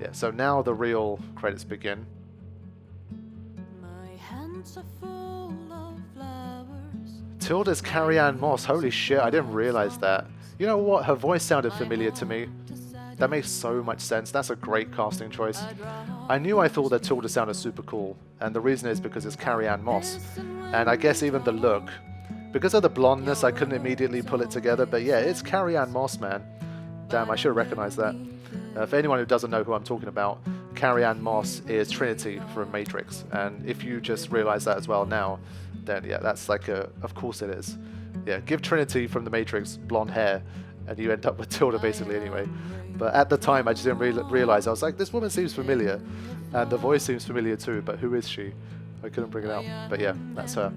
Yeah, so now the real credits begin. My hands are full of flowers. Tilda's Carrie-Anne Moss. Holy shit, I didn't realize that. You know what? Her voice sounded familiar to me. That makes so much sense. That's a great casting choice. I thought that Tilda sounded super cool, and the reason is because it's Carrie-Anne Moss. And I guess even the look. Because of the blondness, I couldn't immediately pull it together, but yeah, it's Carrie-Anne Moss, man. Damn, I should have recognized that. For anyone who doesn't know who I'm talking about, Carrie-Anne Moss is Trinity from Matrix, and if you just realize that as well now, then yeah, that's like of course it is. Yeah, give Trinity from the Matrix blonde hair, and you end up with Tilda basically anyway. But at the time, I just didn't realize. I was like, this woman seems familiar, and the voice seems familiar too, but who is she? I couldn't bring it out, but yeah, that's her.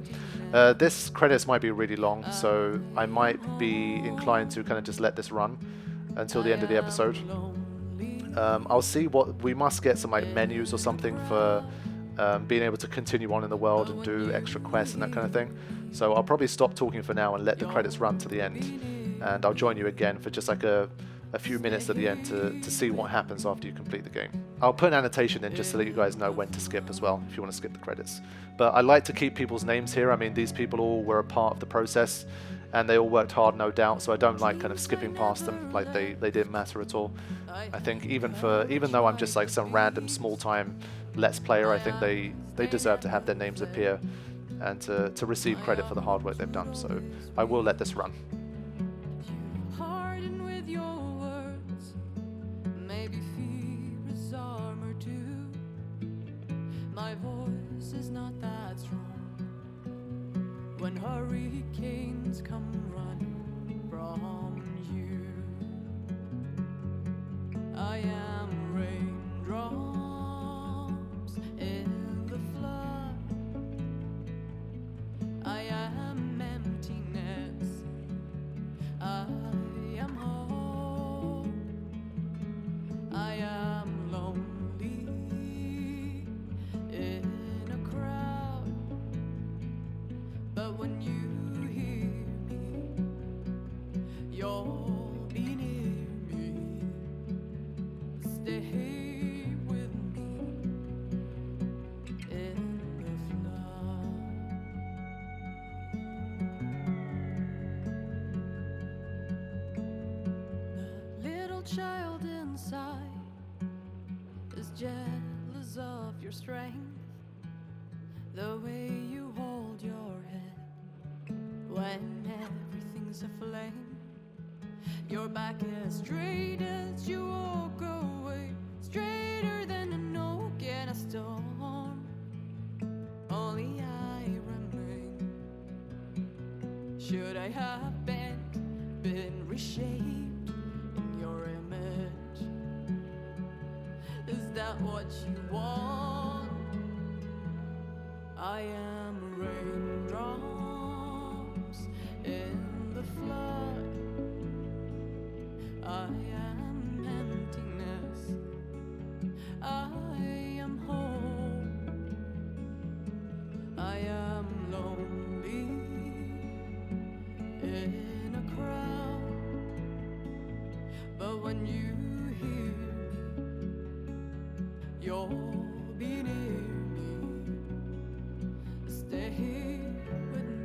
This credits might be really long, so I might be inclined to kind of just let this run until the end of the episode. I'll see what we must get some like menus or something for being able to continue on in the world and do extra quests and that kind of thing. So I'll probably stop talking for now and let the credits run to the end, and I'll join you again for just like a few minutes at the end to see what happens after you complete the game. I'll put an annotation in just to let you guys know when to skip as well, if you want to skip the credits. But I like to keep people's names here. I mean, these people all were a part of the process, and they all worked hard, no doubt, so I don't like kind of skipping past them, like they didn't matter at all. I think even though I'm just like some random small-time Let's Player, I think they deserve to have their names appear and to receive credit for the hard work they've done, so I will let this run. My voice is not that strong when hurricanes come running from you. I am raindrops in the flood. I am emptiness. I am hope. I am lonely in a crowd, but when you hear me, you'll be near me. Stay with me in the flood. The little child inside is jealous of your strength. The way you hold your head when everything's aflame. Your back as straight as you walk away, straighter than an oak in a storm. Only I remain. Should I have been reshaped in your image? Is that what you want? I am raindrops in the flood. I am emptiness. I am hope. I am lonely in a crowd. But when you hear me, you'll be near me. Stay with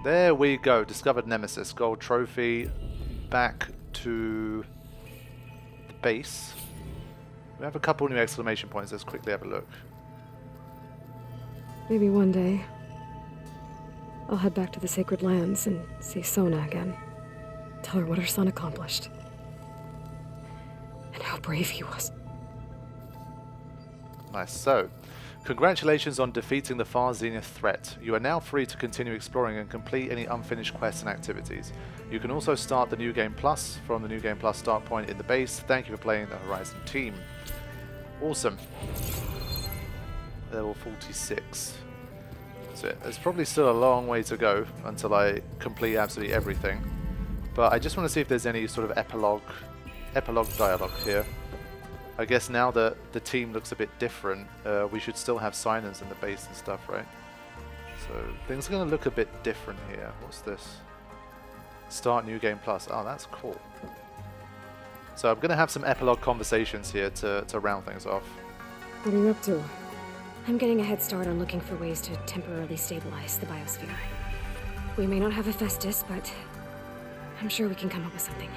There we go. Discovered Nemesis. Gold trophy. Back to the base. We have a couple new exclamation points. Let's quickly have a look. Maybe one day, I'll head back to the Sacred Lands and see Sona again. Tell her what her son accomplished. And how brave he was. Nice. So, congratulations on defeating the Far Zenith threat. You are now free to continue exploring and complete any unfinished quests and activities. You can also start the New Game Plus from the New Game Plus start point in the base. Thank you for playing the Horizon team. Awesome. Level 46. So there's probably still a long way to go until I complete absolutely everything. But I just want to see if there's any sort of epilogue dialogue here. I guess now that the team looks a bit different, we should still have signers in the base and stuff, right? So things are going to look a bit different here. What's this? Start New Game Plus. Oh, that's cool. So I'm going to have some epilogue conversations here to round things off. What are you up to? I'm getting a head start on looking for ways to temporarily stabilize the biosphere. We may not have Hephaestus, but I'm sure we can come up with something.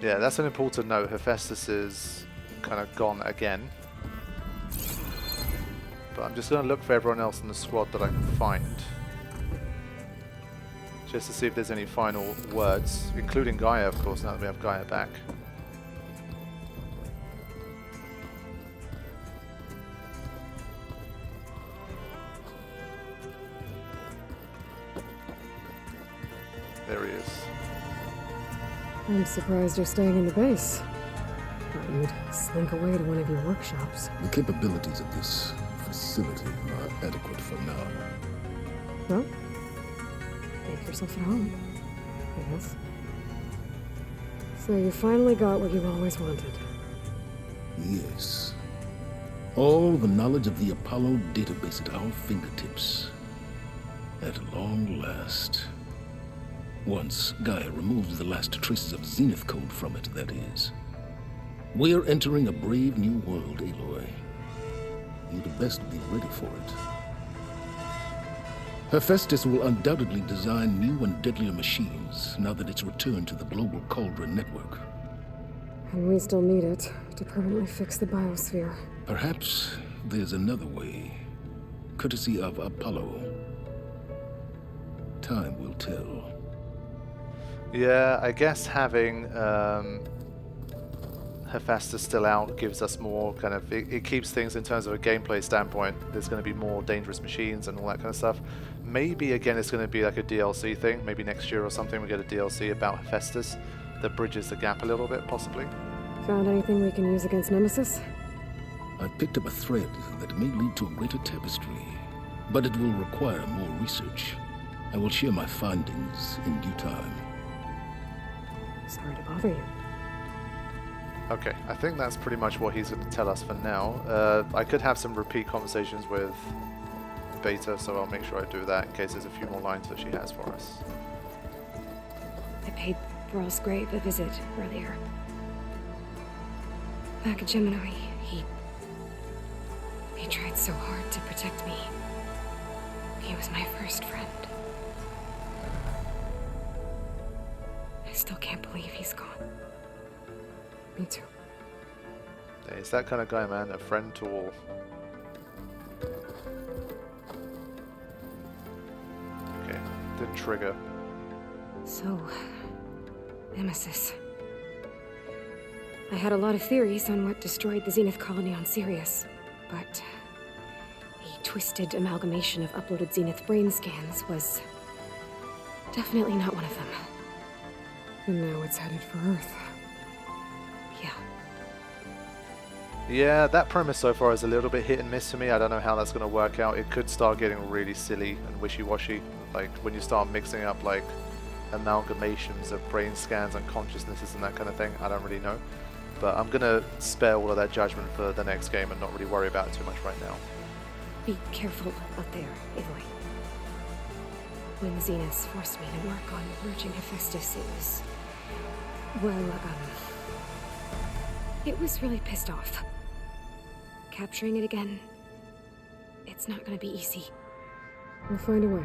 Yeah, that's an important note. Hephaestus is kind of gone again. But I'm just going to look for everyone else in the squad that I can find. Just to see if there's any final words, including Gaia, of course, now that we have Gaia back. There he is. I'm surprised you're staying in the base. Thought you'd slink away to one of your workshops. The capabilities of this facility are adequate for now. Well, make yourself at home, I guess. So you finally got what you always wanted. Yes. All the knowledge of the Apollo database at our fingertips. At long last. Once Gaia removes the last traces of Zenith code from it, that is. We're entering a brave new world, Aloy. You'd best be ready for it. Hephaestus will undoubtedly design new and deadlier machines now that it's returned to the global Cauldron network. And we still need it to permanently fix the biosphere. Perhaps there's another way, courtesy of Apollo. Time will tell. Yeah, I guess having Hephaestus still out gives us more kind of... It keeps things in terms of a gameplay standpoint. There's going to be more dangerous machines and all that kind of stuff. Maybe, again, it's going to be like a DLC thing. Maybe next year or something we get a DLC about Hephaestus that bridges the gap a little bit, possibly. Found anything we can use against Nemesis? I picked up a thread that may lead to a greater tapestry, but it will require more research. I will share my findings in due time. Sorry to bother you. Okay, I think that's pretty much what he's going to tell us for now. I could have some repeat conversations with Beta, so I'll make sure I do that in case there's a few more lines that she has for us. I paid Thrall's grave a visit earlier. Back at Gemini, he tried so hard to protect me. He was my first friend. I still can't believe he's gone. Me too. Yeah, he's that kind of guy, man. A friend to all. Okay, didn't trigger. So, Nemesis. I had a lot of theories on what destroyed the Zenith colony on Sirius, but a twisted amalgamation of uploaded Zenith brain scans was definitely not one of them. And now it's headed for Earth. Yeah. Yeah, that premise so far is a little bit hit and miss for me. I don't know how that's going to work out. It could start getting really silly and wishy-washy. Like, when you start mixing up, like, amalgamations of brain scans and consciousnesses and that kind of thing. I don't really know. But I'm going to spare all of that judgment for the next game and not really worry about it too much right now. Be careful out there, Aloy. When the Zeniths forced me to work on merging Hephaestus, it was... well, it was really pissed off. Capturing it again, It's not gonna be easy. We'll find a way.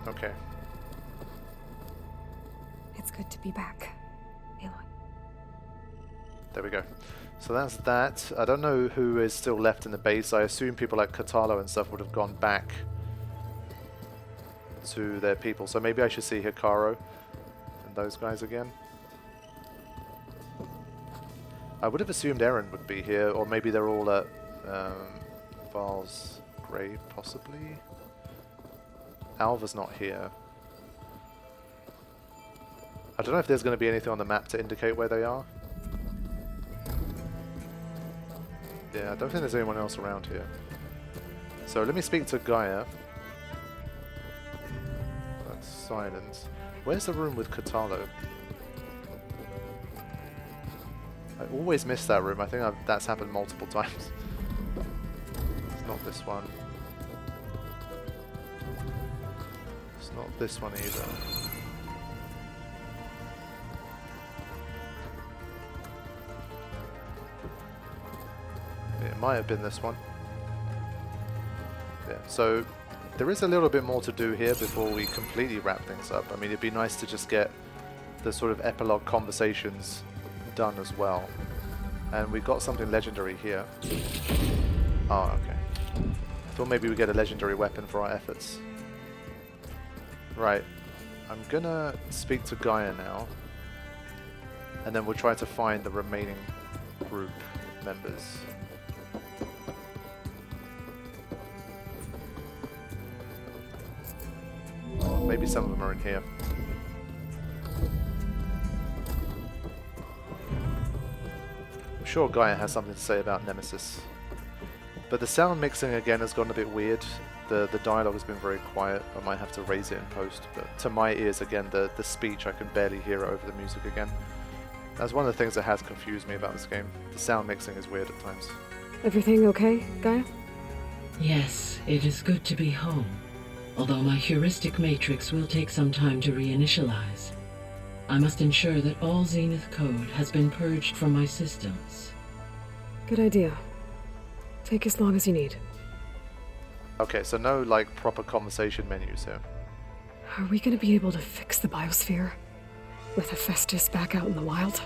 Okay. It's good to be back, Aloy. There we go. So that's that. I don't know who is still left in the base. I assume people like Kotallo and stuff would have gone back to their people. So maybe I should see Hekarro and those guys again. I would have assumed Erend would be here, or maybe they're all at Val's grave, possibly. Alva's not here. I don't know if there's going to be anything on the map to indicate where they are. Yeah, I don't think there's anyone else around here. So let me speak to Gaia. That's silence. Where's the room with Kotallo? I always miss that room. I think that's happened multiple times. It's not this one. It's not this one either. It might have been this one. Yeah, so there is a little bit more to do here before we completely wrap things up. I mean, it'd be nice to just get the sort of epilogue conversations done as well. And we got something legendary here. Oh, okay. I thought maybe we get a legendary weapon for our efforts. Right. I'm gonna speak to Gaia now. And then we'll try to find the remaining group members. Maybe some of them are in here. I'm sure Gaia has something to say about Nemesis. But the sound mixing again has gotten a bit weird. The dialogue has been very quiet. I might have to raise it in post. But to my ears again, the speech, I can barely hear it over the music again. That's one of the things that has confused me about this game. The sound mixing is weird at times. Everything okay, Gaia? Yes, it is good to be home. Although my heuristic matrix will take some time to reinitialize. I must ensure that all Zenith code has been purged from my systems. Good idea. Take as long as you need. Okay, so no like proper conversation menus here. Are we gonna be able to fix the biosphere? With Hephaestus back out in the wild?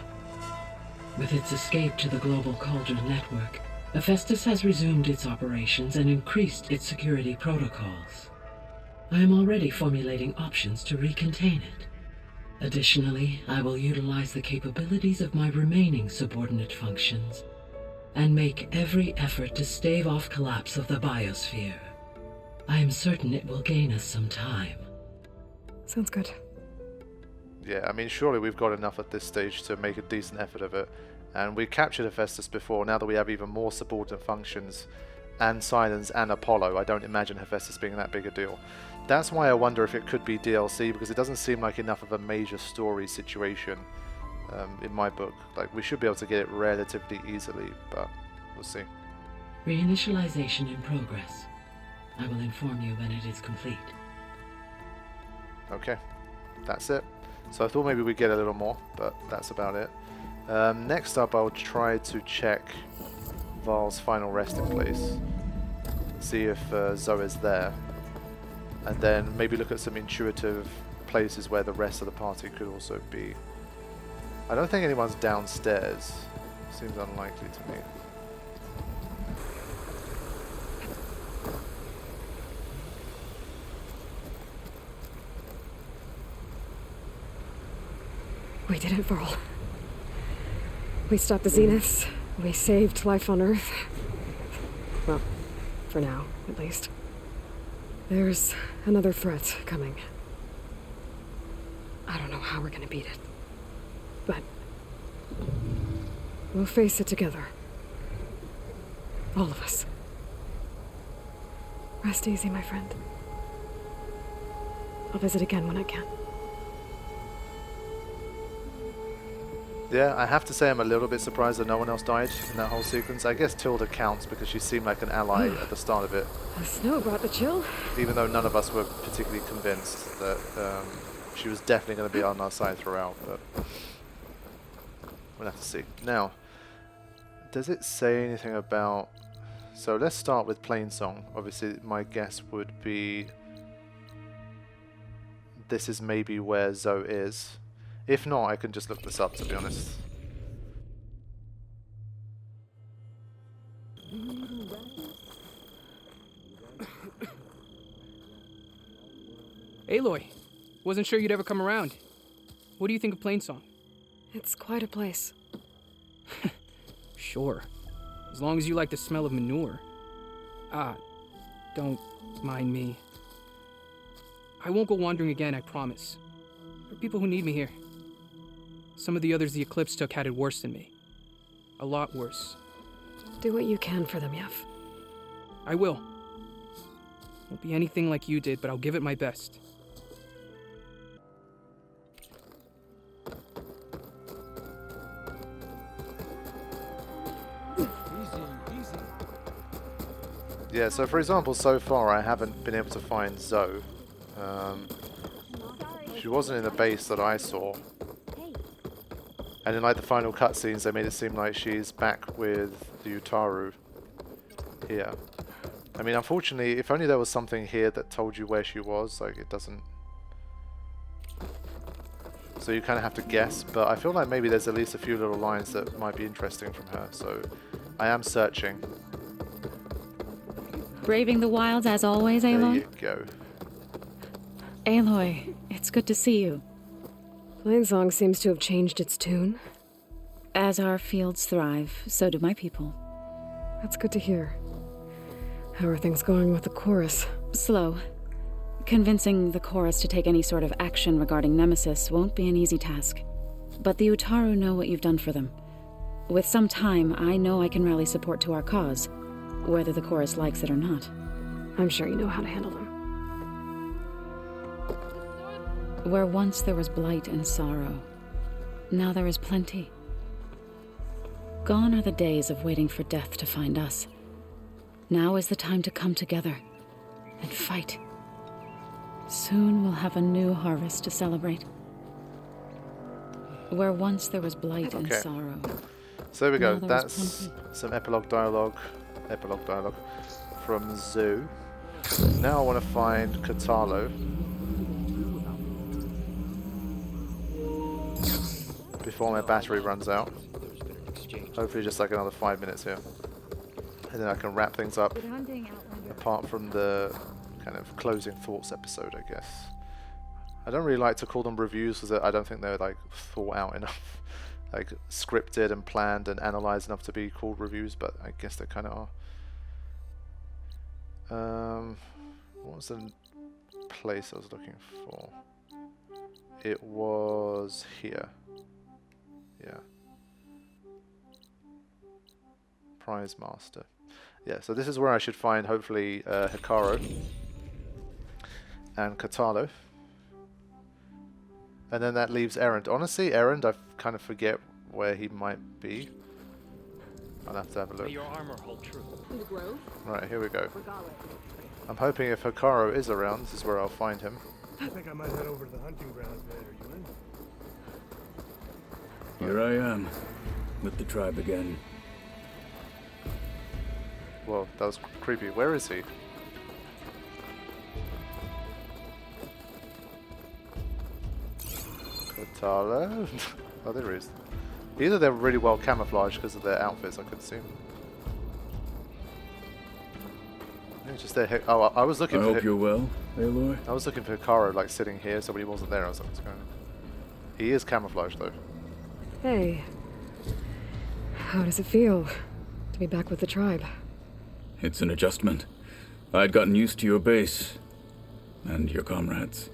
With its escape to the global Cauldron network, Hephaestus has resumed its operations and increased its security protocols. I am already formulating options to recontain it. Additionally, I will utilize the capabilities of my remaining subordinate functions and make every effort to stave off collapse of the biosphere. I am certain it will gain us some time. Sounds good. Yeah, I mean, surely we've got enough at this stage to make a decent effort of it. And we captured Hephaestus before. Now that we have even more subordinate functions and Silence and Apollo, I don't imagine Hephaestus being that big a deal. That's why I wonder if it could be DLC, because it doesn't seem like enough of a major story situation in my book. Like, we should be able to get it relatively easily, but we'll see. Reinitialization in progress. I will inform you when it is complete. Okay, that's it. So I thought maybe we'd get a little more, but that's about it. Next up, I'll try to check Val's final resting place. See if Zoe's there. And then maybe look at some intuitive places where the rest of the party could also be. I don't think anyone's downstairs. Seems unlikely to me. We did it, Varl. We stopped the Zeniths. We saved life on Earth. Well, for now, at least. There's another threat coming. I don't know how we're gonna beat it. But we'll face it together. All of us. Rest easy, my friend. I'll visit again when I can. Yeah, I have to say I'm a little bit surprised that no one else died in that whole sequence. I guess Tilda counts because she seemed like an ally at the start of it. The snow brought the chill. Even though none of us were particularly convinced that she was definitely going to be on our side throughout, but we'll have to see. Now, Does it say anything about... So let's start with Plainsong. Obviously, my guess would be... This is maybe where Zoe is. If not, I can just look this up, to be honest. Aloy, wasn't sure you'd ever come around. What do you think of Plainsong? It's quite a place. Sure, as long as you like the smell of manure. Don't mind me. I won't go wandering again, I promise. There are people who need me here. Some of the others the Eclipse took had it worse than me. A lot worse. Do what you can for them, Yev. I will. Won't be anything like you did, but I'll give it my best. Yeah, so for example, so far I haven't been able to find Zoe. She wasn't in the base that I saw. And in like the final cutscenes, they made it seem like she's back with the Utaru here. I mean, unfortunately, if only there was something here that told you where she was, like it doesn't. So you kind of have to guess, but I feel like maybe there's at least a few little lines that might be interesting from her, so I am searching. Braving the wilds as always, Aloy? There you go. Aloy, it's good to see you. Plainsong seems to have changed its tune. As our fields thrive, so do my people. That's good to hear. How are things going with the chorus? Slow. Convincing the chorus to take any sort of action regarding Nemesis won't be an easy task. But the Utaru know what you've done for them. With some time, I know I can rally support to our cause, whether the chorus likes it or not. I'm sure you know how to handle them. Where once there was blight and sorrow, now there is plenty. Gone are the days of waiting for death to find us. Now is the time to come together and fight. Soon we'll have a new harvest to celebrate. Where once there was blight and sorrow. So there we go. Now there That's is plenty. some epilogue dialogue from Zoo. Now I want to find Kotallo. Before my battery runs out. Hopefully just like another 5 minutes here. And then I can wrap things up. Apart from the kind of closing thoughts episode, I guess. I don't really like to call them reviews because I don't think they're like thought out enough. Like scripted and planned and analysed enough to be called reviews, but I guess they kind of are. What was the place I was looking for? It was here. Yeah. Prize Master. Yeah, so this is where I should find, hopefully, Hekarro and Kotallo. And then that leaves Erend. Honestly, Erend, I kind of forget where he might be. I'll have to have a look. May your armor hold true. In the grove? Right, here we go. I'm hoping if Hekarro is around, this is where I'll find him. I think I might head over to the hunting grounds later, you in? Here I am, with the tribe again. Well, that was creepy. Where is he? Kotallo? Oh, there he is. Either they're really well camouflaged because of their outfits, I couldn't see them. Yeah, just there. Oh, I was looking for I hope you're well, Aloy. I was looking for Hekarro, like, sitting here, so when he wasn't there, I was like, what's going on? He is camouflaged, though. Hey. How does it feel to be back with the tribe? It's an adjustment. I'd gotten used to your base, and your comrades.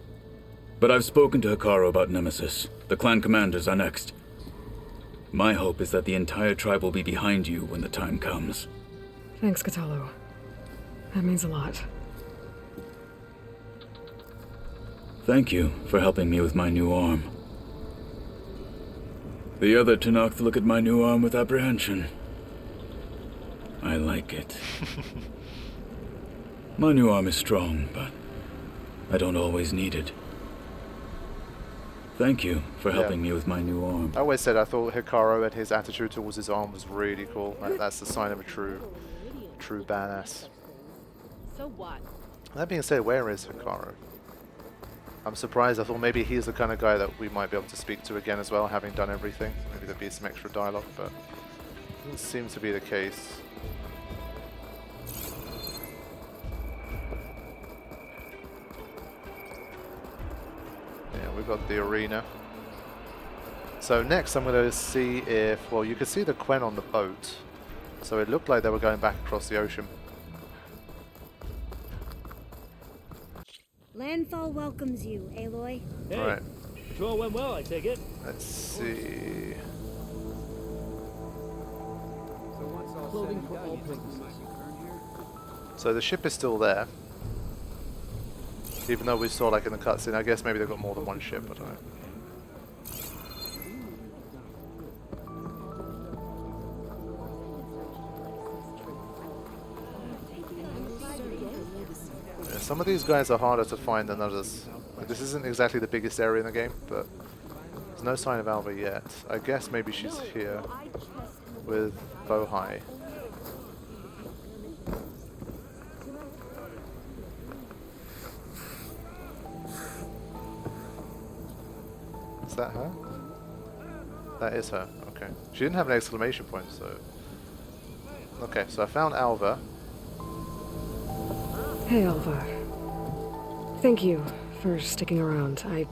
But I've spoken to Hekarro about Nemesis. The clan commanders are next. My hope is that the entire tribe will be behind you when the time comes. Thanks, Kotallo. That means a lot. Thank you for helping me with my new arm. The other Tenakth look at my new arm with apprehension. I like it. My new arm is strong, but I don't always need it. Thank you for helping me with my new arm. I always said I thought Hekarro and his attitude towards his arm was really cool. That's the sign of a true badass. So what? That being said, where is Hekarro? I'm surprised. I thought maybe he's the kind of guy that we might be able to speak to again as well, having done everything. Maybe there'd be some extra dialogue, but doesn't seem to be the case. Yeah, we've got the arena. So next I'm going to see if, well, you could see the Quen on the boat. So it looked like they were going back across the ocean. Landfall welcomes you, Aloy. Hey, right. Patrol went well, I take it. Let's see. Clothing for all purposes. So the ship is still there. Even though we saw like in the cutscene, I guess maybe they've got more than one ship, I don't know. Yeah, some of these guys are harder to find than others. Like, this isn't exactly the biggest area in the game, but there's no sign of Alva yet. I guess maybe she's here with Bohai. Is that her? That is her. Okay. She didn't have an exclamation point, so... Okay, so I found Alva. Hey, Alva. Thank you for sticking around. I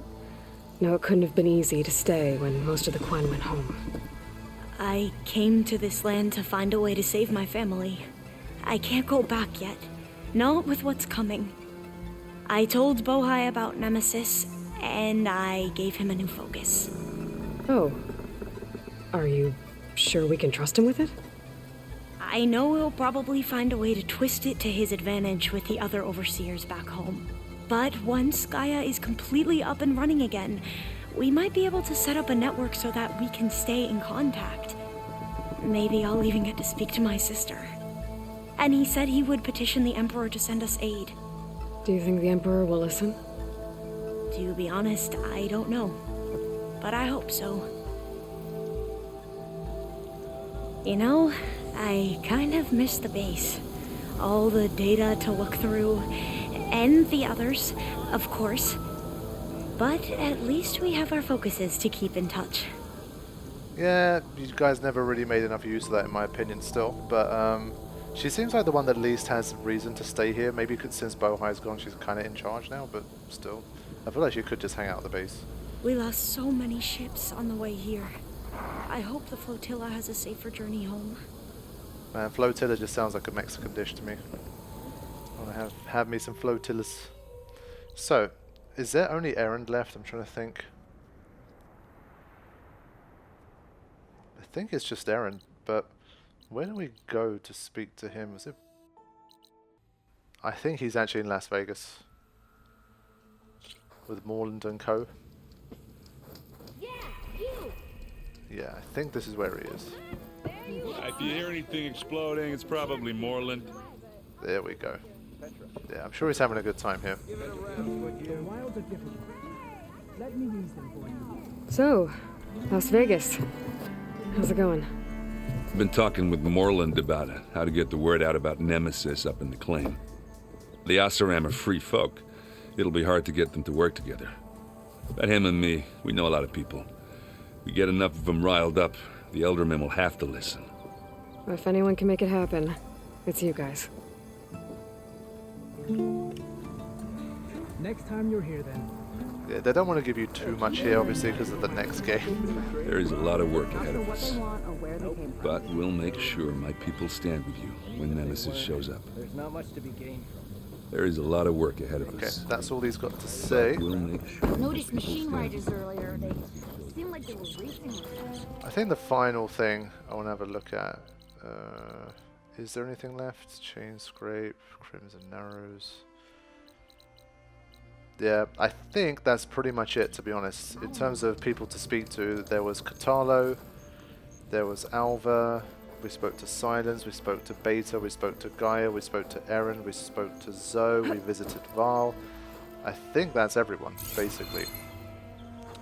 know it couldn't have been easy to stay when most of the Quen went home. I came to this land to find a way to save my family. I can't go back yet. Not with what's coming. I told Bohai about Nemesis, and I gave him a new focus. Oh. Are you sure we can trust him with it? I know he'll probably find a way to twist it to his advantage with the other overseers back home. But once Gaia is completely up and running again, we might be able to set up a network so that we can stay in contact. Maybe I'll even get to speak to my sister. And he said he would petition the Emperor to send us aid. Do you think the Emperor will listen? To be honest, I don't know. But I hope so. You know, I kind of miss the base. All the data to look through, and the others, of course. But at least we have our focuses to keep in touch. Yeah, you guys never really made enough use of that in my opinion still, but she seems like the one that at least has reason to stay here. Maybe since Bohai's gone she's kind of in charge now, but still. I feel like she could just hang out at the base. We lost so many ships on the way here. I hope the flotilla has a safer journey home. Man, flotilla just sounds like a Mexican dish to me. I want to have me some flotillas. So, is there only Erend left? I'm trying to think. I think it's just Erend, but where do we go to speak to him? Is it? I think he's actually in Las Vegas with Morland and Co. Yeah, I think this is where he is. If you hear anything exploding, it's probably Moreland. There we go. Yeah, I'm sure he's having a good time here. So, Las Vegas. How's it going? I've been talking with Moreland about how to get the word out about Nemesis up in the claim. The Oseram are free folk. It'll be hard to get them to work together. But him and me, we know a lot of people. We get enough of them riled up, the Eldermen will have to listen. If anyone can make it happen, it's you guys. Next time you're here, then. Yeah, they don't want to give you too much here, obviously, because of the next game. There is a lot of work ahead of us. But we'll make sure my people stand with you when Nemesis shows up. There's not much to be gained. There is a lot of work ahead of us. Okay, that's all he's got to say. We'll make sure Noticed machine riders earlier. They seemed like they were racing. I think the final thing I want to have a look at. Is there anything left? Chain Scrape, Crimson Narrows. Yeah, I think that's pretty much it, to be honest. In terms of people to speak to, there was Kotallo, there was Alva, we spoke to Silence, we spoke to Beta, we spoke to Gaia, we spoke to Erend, we spoke to Zoe, we visited Val. I think that's everyone, basically.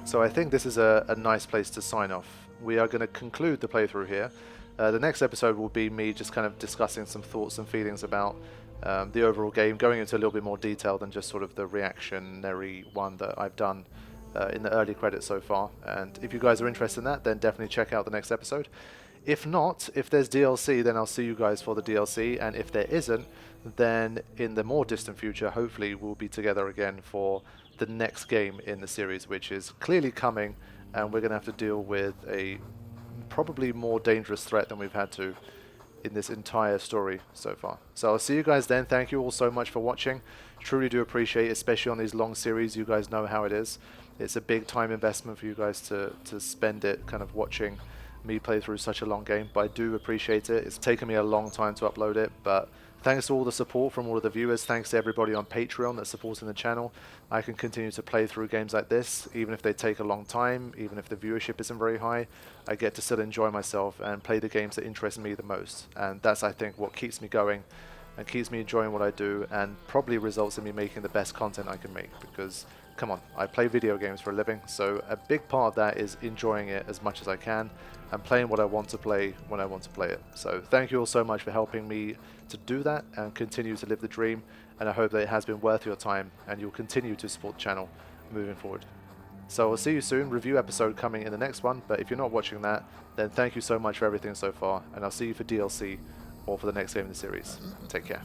So I think this is a nice place to sign off. We are going to conclude the playthrough here. The next episode will be me just kind of discussing some thoughts and feelings about the overall game, going into a little bit more detail than just sort of the reactionary one that I've done in the early credits so far. And if you guys are interested in that, then definitely check out the next episode. If not, if there's DLC, then I'll see you guys for the DLC, and if there isn't, then in the more distant future, hopefully we'll be together again for the next game in the series, which is clearly coming, and we're going to have to deal with a probably more dangerous threat than we've had to in this entire story so far. So I'll see you guys then. Thank you all so much for watching. Truly do appreciate it, especially on these long series. You guys know how it is. It's a big time investment for you guys to spend it kind of watching me play through such a long game, but I do appreciate it. It's taken me a long time to upload it, but thanks to all the support from all of the viewers. Thanks to everybody on Patreon that's supporting the channel. I can continue to play through games like this, even if they take a long time, even if the viewership isn't very high. I get to still enjoy myself and play the games that interest me the most, and that's, I think, what keeps me going and keeps me enjoying what I do, and probably results in me making the best content I can make, because come on, I play video games for a living, so a big part of that is enjoying it as much as I can and playing what I want to play when I want to play it. So thank you all so much for helping me to do that and continue to live the dream, and I hope that it has been worth your time and you'll continue to support the channel moving forward. So I'll see you soon. Review episode coming in the next one, but if you're not watching that, then thank you so much for everything so far, and I'll see you for DLC or for the next game in the series. Take care.